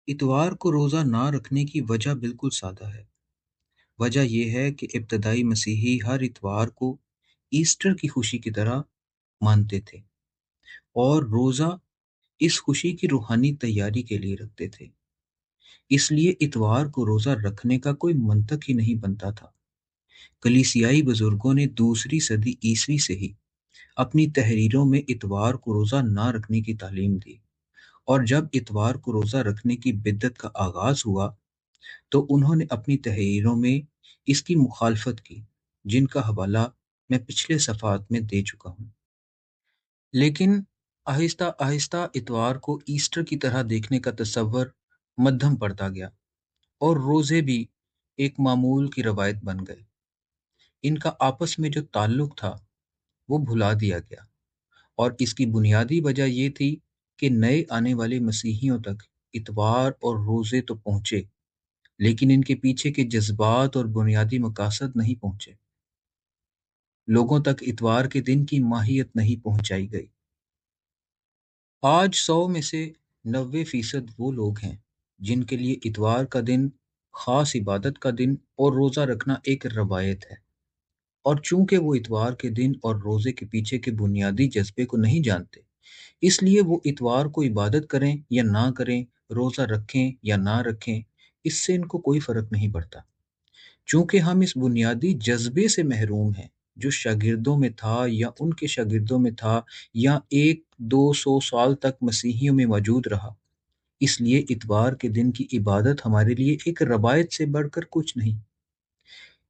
اتوار کو روزہ نہ رکھنے کی وجہ بالکل سادہ ہے۔ وجہ یہ ہے کہ ابتدائی مسیحی ہر اتوار کو ایسٹر کی خوشی کی طرح مانتے تھے اور روزہ اس خوشی کی روحانی تیاری کے لیے رکھتے تھے۔ اس لیے اتوار کو روزہ رکھنے کا کوئی منطق ہی نہیں بنتا تھا۔ کلیسیائی بزرگوں نے دوسری صدی عیسوی سے ہی اپنی تحریروں میں اتوار کو روزہ نہ رکھنے کی تعلیم دی، اور جب اتوار کو روزہ رکھنے کی بدعت کا آغاز ہوا تو انہوں نے اپنی تحریروں میں اس کی مخالفت کی، جن کا حوالہ میں پچھلے صفحات میں دے چکا ہوں۔ لیکن آہستہ آہستہ اتوار کو ایسٹر کی طرح دیکھنے کا تصور مدھم پڑتا گیا، اور روزے بھی ایک معمول کی روایت بن گئے۔ ان کا آپس میں جو تعلق تھا وہ بھلا دیا گیا، اور اس کی بنیادی وجہ یہ تھی کہ نئے آنے والے مسیحیوں تک اتوار اور روزے تو پہنچے، لیکن ان کے پیچھے کے جذبات اور بنیادی مقاصد نہیں پہنچے۔ لوگوں تک اتوار کے دن کی ماہیت نہیں پہنچائی گئی۔ آج 100 میں سے 90% وہ لوگ ہیں جن کے لیے اتوار کا دن خاص عبادت کا دن اور روزہ رکھنا ایک روایت ہے، اور چونکہ وہ اتوار کے دن اور روزے کے پیچھے کے بنیادی جذبے کو نہیں جانتے، اس لیے وہ اتوار کو عبادت کریں یا نہ کریں، روزہ رکھیں یا نہ رکھیں، اس سے ان کو کوئی فرق نہیں پڑتا۔ چونکہ ہم اس بنیادی جذبے سے محروم ہیں جو شاگردوں میں تھا یا ان کے شاگردوں میں تھا یا 100-200 سال تک مسیحیوں میں موجود رہا، اس لیے اتوار کے دن کی عبادت ہمارے لیے ایک روایت سے بڑھ کر کچھ نہیں۔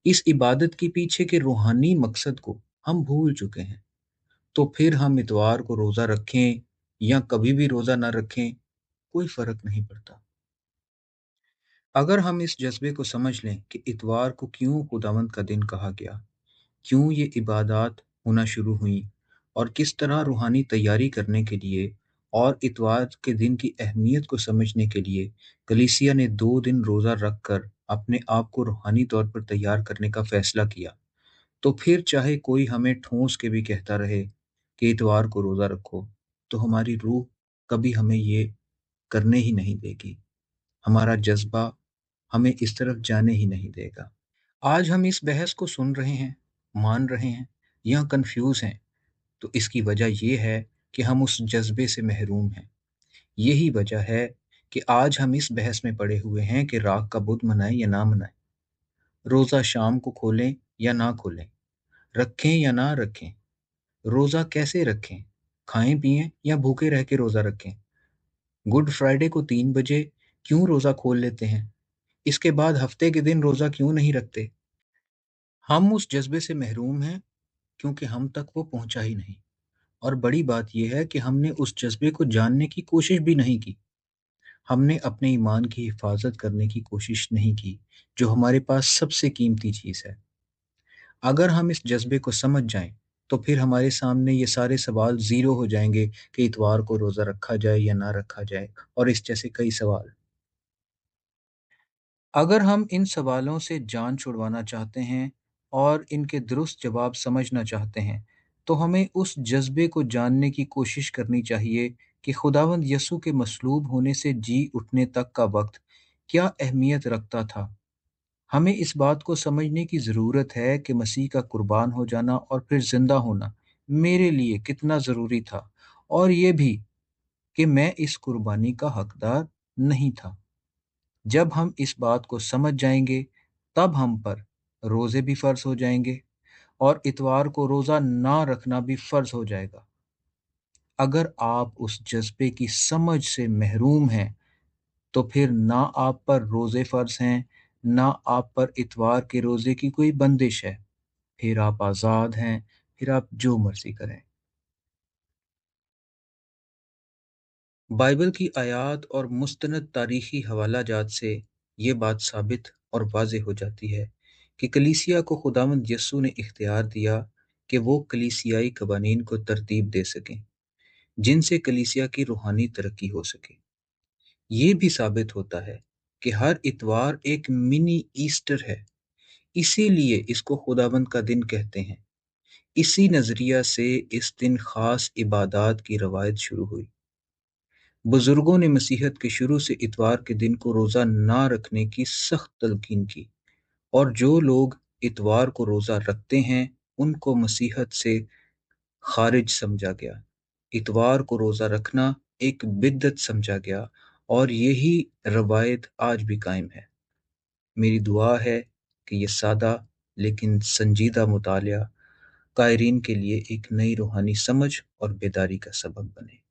اس عبادت کے پیچھے کے روحانی مقصد کو ہم بھول چکے ہیں، تو پھر ہم اتوار کو روزہ رکھیں یا کبھی بھی روزہ نہ رکھیں، کوئی فرق نہیں پڑتا۔ اگر ہم اس جذبے کو سمجھ لیں کہ اتوار کو کیوں خداوند کا دن کہا گیا، کیوں یہ عبادات ہونا شروع ہوئیں، اور کس طرح روحانی تیاری کرنے کے لیے اور اتوار کے دن کی اہمیت کو سمجھنے کے لیے کلیسیا نے 2 دن روزہ رکھ کر اپنے آپ کو روحانی طور پر تیار کرنے کا فیصلہ کیا، تو پھر چاہے کوئی ہمیں ٹھونس کے بھی کہتا رہے کہ اتوار کو روزہ رکھو، تو ہماری روح کبھی ہمیں یہ کرنے ہی نہیں دے گی۔ ہمارا جذبہ ہمیں اس طرف جانے ہی نہیں دے گا۔ آج ہم اس بحث کو سن رہے ہیں، مان رہے ہیں یا کنفیوز ہیں، تو اس کی وجہ یہ ہے کہ ہم اس جذبے سے محروم ہیں۔ یہی وجہ ہے کہ آج ہم اس بحث میں پڑے ہوئے ہیں کہ راگ کا بدھ منائیں یا نہ منائیں، روزہ شام کو کھولیں یا نہ کھولیں، رکھیں یا نہ رکھیں، روزہ کیسے رکھیں، کھائیں پیئیں یا بھوکے رہ کے روزہ رکھیں، گڈ فرائیڈے کو 3 بجے کیوں روزہ کھول لیتے ہیں، اس کے بعد ہفتے کے دن روزہ کیوں نہیں رکھتے۔ ہم اس جذبے سے محروم ہیں کیونکہ ہم تک وہ پہنچا ہی نہیں، اور بڑی بات یہ ہے کہ ہم نے اس جذبے کو جاننے کی کوشش بھی نہیں کی۔ ہم نے اپنے ایمان کی حفاظت کرنے کی کوشش نہیں کی، جو ہمارے پاس سب سے قیمتی چیز ہے۔ اگر ہم اس جذبے کو سمجھ جائیں تو پھر ہمارے سامنے یہ سارے سوال زیرو ہو جائیں گے کہ اتوار کو روزہ رکھا جائے یا نہ رکھا جائے، اور اس جیسے کئی سوال۔ اگر ہم ان سوالوں سے جان چھڑوانا چاہتے ہیں اور ان کے درست جواب سمجھنا چاہتے ہیں، تو ہمیں اس جذبے کو جاننے کی کوشش کرنی چاہیے کہ خداوند یسوع کے مصلوب ہونے سے جی اٹھنے تک کا وقت کیا اہمیت رکھتا تھا۔ ہمیں اس بات کو سمجھنے کی ضرورت ہے کہ مسیح کا قربان ہو جانا اور پھر زندہ ہونا میرے لیے کتنا ضروری تھا، اور یہ بھی کہ میں اس قربانی کا حقدار نہیں تھا۔ جب ہم اس بات کو سمجھ جائیں گے، تب ہم پر روزے بھی فرض ہو جائیں گے، اور اتوار کو روزہ نہ رکھنا بھی فرض ہو جائے گا۔ اگر آپ اس جذبے کی سمجھ سے محروم ہیں تو پھر نہ آپ پر روزے فرض ہیں، نہ آپ پر اتوار کے روزے کی کوئی بندش ہے، پھر آپ آزاد ہیں، پھر آپ جو مرضی کریں۔ بائبل کی آیات اور مستند تاریخی حوالہ جات سے یہ بات ثابت اور واضح ہو جاتی ہے کہ کلیسیا کو خداوند یسوع نے اختیار دیا کہ وہ کلیسیائی قوانین کو ترتیب دے سکیں جن سے کلیسیا کی روحانی ترقی ہو سکے۔ یہ بھی ثابت ہوتا ہے کہ ہر اتوار ایک منی ایسٹر ہے، اسی لیے اس کو خداوند کا دن کہتے ہیں۔ اسی نظریہ سے اس دن خاص عبادات کی روایت شروع ہوئی۔ بزرگوں نے مسیحت کے شروع سے اتوار کے دن کو روزہ نہ رکھنے کی سخت تلقین کی، اور جو لوگ اتوار کو روزہ رکھتے ہیں ان کو مسیحت سے خارج سمجھا گیا۔ اتوار کو روزہ رکھنا ایک بدعت سمجھا گیا، اور یہی روایت آج بھی قائم ہے۔ میری دعا ہے کہ یہ سادہ لیکن سنجیدہ مطالعہ قائرین کے لیے ایک نئی روحانی سمجھ اور بیداری کا سبب بنے۔